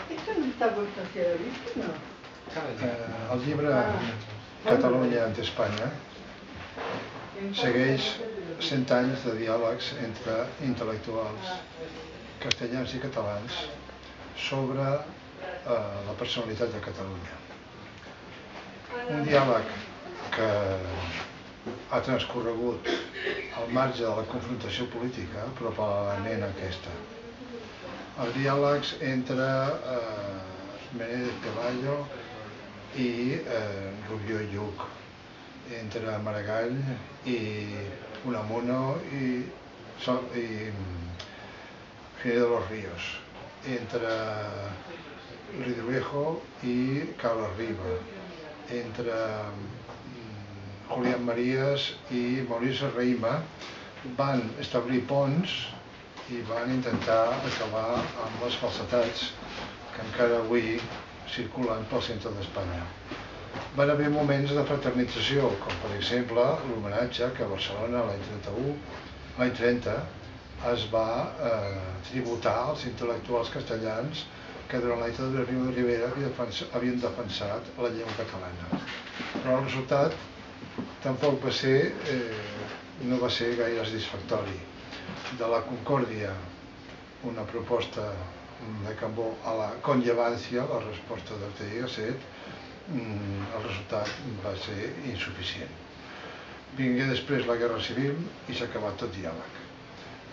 Esto no está vuelto hacia la vista, ¿no? El llibre Catalunya ante Espanya segueix 100 anys de diàlegs entre intel·lectuals castellans i catalans sobre la personalitat de Catalunya. Un diàleg que ha transcorregut al marge de la confrontació política, però paral·lelament a aquesta. Els diàlegs entre Menéndez Pelayo i Rubió i Lluch, entre Maragall i Unamuno i Ginés de los Ríos, entre Ridruejo i Carles Riba, entre Julián Marías i Maurici Serrahima van establir ponts i van intentar acabar amb les falsetats que encara avui circulen pel centre d'Espanya. Van haver moments de fraternització, com per exemple l'homenatge que a Barcelona l'any 30 es va tributar als intel·lectuals castellans que durant la dictadura de Primo de Rivera havien defensat la llengua catalana. Però el resultat tampoc no va ser gaire satisfactori. De la Concòrdia, una proposta de Cambó, a la conllevancia, la resposta d'Ortega i Gasset, el resultat va ser insuficient. Vingué després la Guerra Civil i s'ha acabat tot diàleg.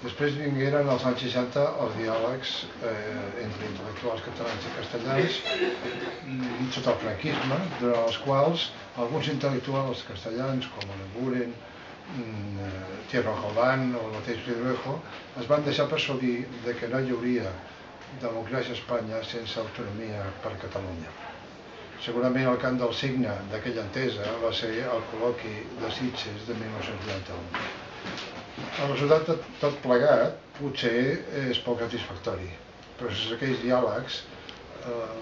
Després vingueren als anys 60 els diàlegs entre intel·lectuals catalans i castellans sota el franquisme, durant els quals alguns intel·lectuals castellans com Aranguren, Tierno Galván o el mateix Ridruejo es van deixar persuadir que no hi hauria democràcia a Espanya sense autonomia per Catalunya. Segurament el cant del signe d'aquella entesa va ser el col·loqui de Sitges de 1991. El resultat de tot plegat potser és poc satisfactori, però sense aquells diàlegs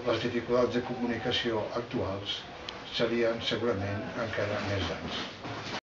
les dificultats de comunicació actuals serien segurament encara més grans.